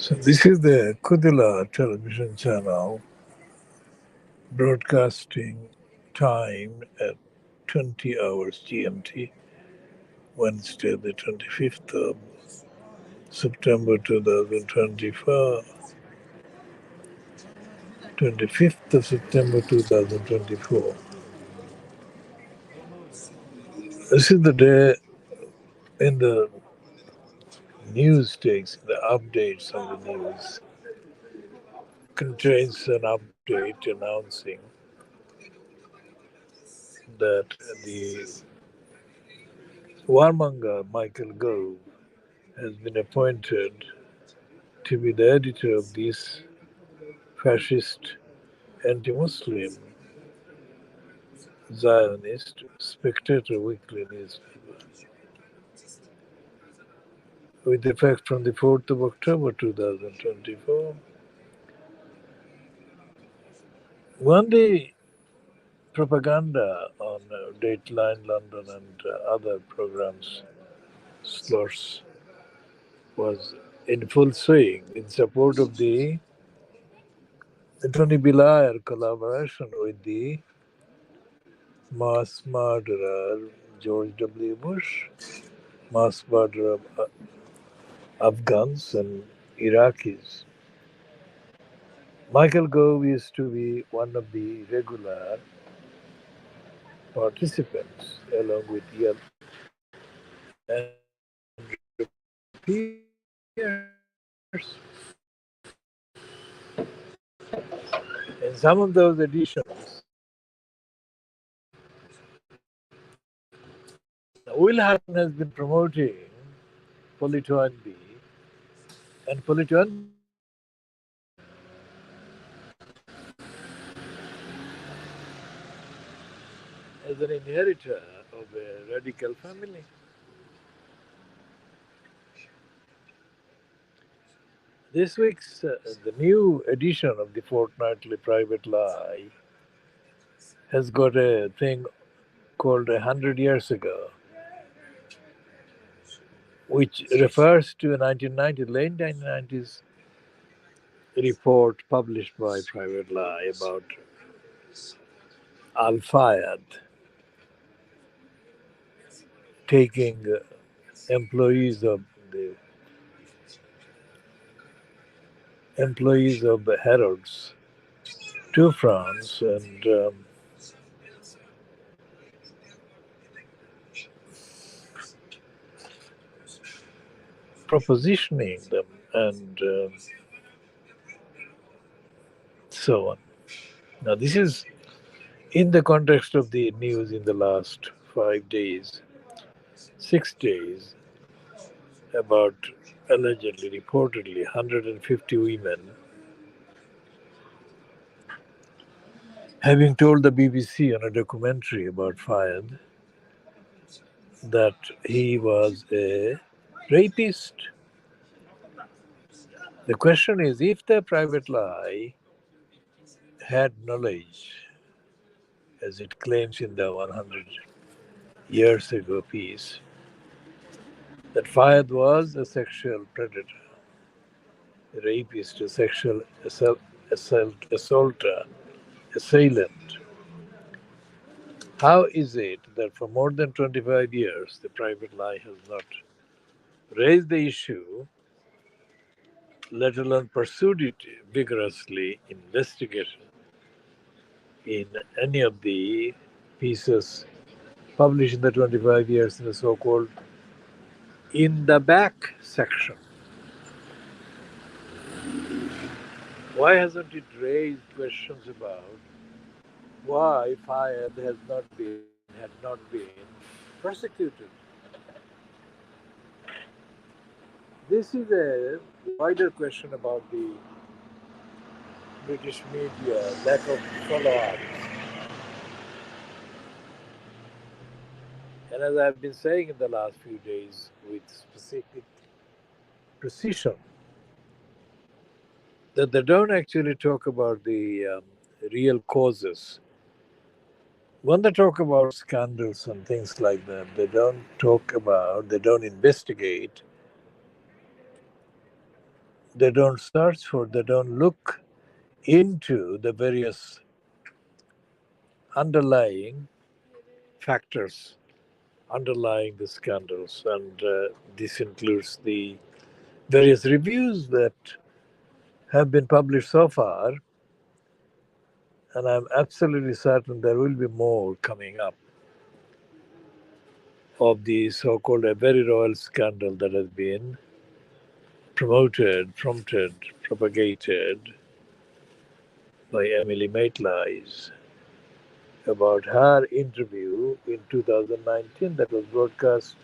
So this is the Khoodeelaar television channel broadcasting time at 20 hours GMT, Wednesday the 25th of September 2024, 25th of September 2024. This is the day in the news takes, the updates on the news contains an update announcing that the warmonger Michael Gove has been appointed to be the editor of this fascist, anti-Muslim, Zionist Spectator weekly newspaper, with effect from the 4th of October 2024. One day propaganda on Dateline London and other programs slots was in full swing in support of the Tony Blair collaboration with the mass murderer George W. Bush, mass murderer of Afghans and Iraqis. Michael Gove used to be one of the regular participants, along with Andrew Pierce. In some of those editions, Will Harton has been promoting Polito NB, and Polito NB is an inheritor of a radical family. This week's the new edition of the fortnightly Private Lie has got a thing called 100 Years Ago, which refers to a late 1990s report published by Private Lie about Al Fayed taking employees of the Harrods to France and propositioning them and so on. Now, this is in the context of the news in the last 5 days, 6 days, about allegedly, reportedly, 150 women having told the BBC on a documentary about Fayed that he was a rapist. The question is, if the Private Lie had knowledge, as it claims in the 100 years ago piece, that Fayed was a sexual predator, a rapist, a sexual assaulter, assailant, how is it that for more than 25 years the Private Lie has not raised the issue, let alone pursued it vigorously, investigated in any of the pieces published in the 25 years in the so-called in the back section? Why hasn't it raised questions about why Fayed had not been persecuted? This is a wider question about the British media lack of follow-up. And as I've been saying in the last few days with specific precision, that they don't actually talk about the real causes. When they talk about scandals and things like that, they don't investigate They don't search for, they don't look into the various underlying factors underlying the scandals. And this includes the various reviews that have been published so far. And I'm absolutely certain there will be more coming up of the so-called a very royal scandal that has been prompted, propagated by Emily Maitlis about her interview in 2019 that was broadcast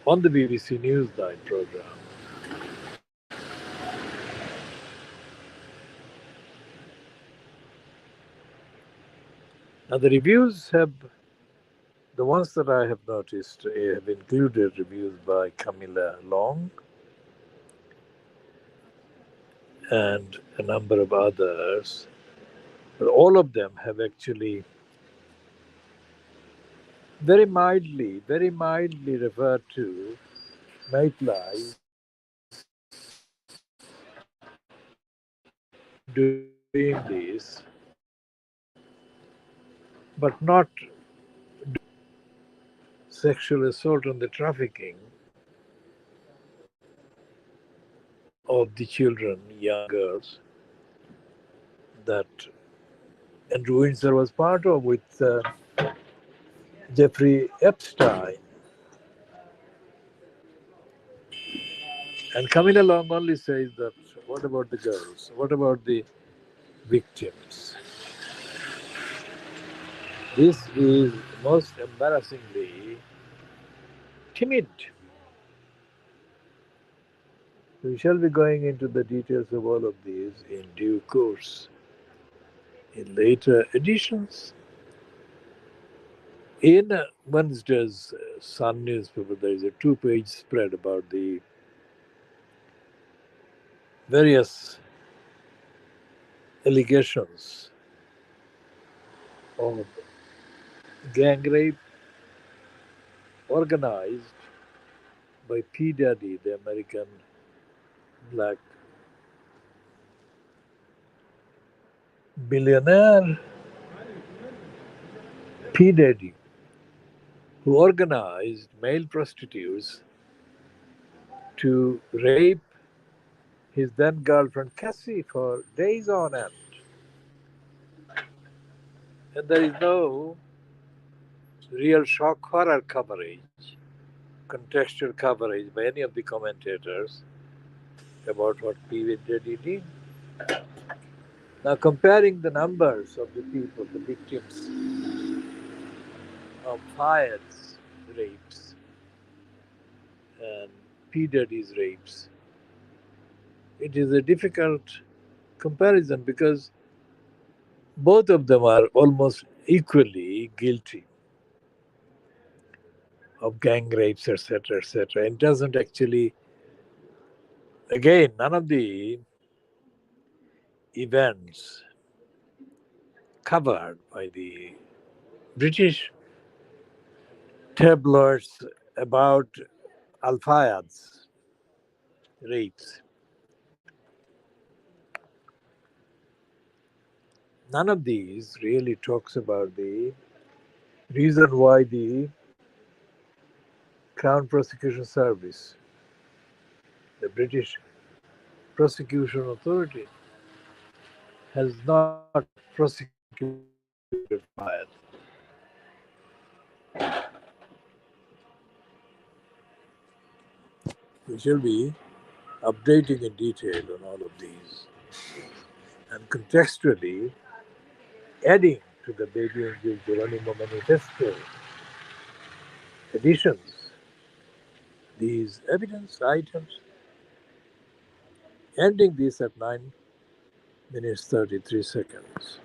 on the BBC Newsnight program. Now, the reviews have, the ones that I have noticed, have included reviews by Camilla Long and a number of others, but all of them have actually very mildly referred to Maitlis doing this, but not sexual assault and the trafficking of the children, young girls, that Andrew Windsor was part of with Jeffrey Epstein. And coming along only says that what about the girls? What about the victims? This is most embarrassingly timid. We shall be going into the details of all of these in due course in later editions. In Wednesday's Sun newspaper, there is a two-page spread about the various allegations of gang rape organized by P. Diddy, the American black billionaire. P. Diddy, who organized male prostitutes to rape his then girlfriend Cassie for days on end. And there is no real shock horror coverage, contextual coverage by any of the commentators about what P. Diddy did. Now, comparing the numbers of the people, the victims of Fayed's rapes and P. Diddy's rapes, it is a difficult comparison because both of them are almost equally guilty of gang rapes, etc., etc. It doesn't actually, again, none of the events covered by the British tabloids about Al Fayed's rapes, none of these really talks about the reason why the Crown Prosecution Service, the British Prosecution Authority, has not prosecuted Fayed. We shall be updating in detail on all of these and contextually adding to the Baby Angel Geronimo Manifesto editions these evidence items, ending this at 9 minutes 33 seconds.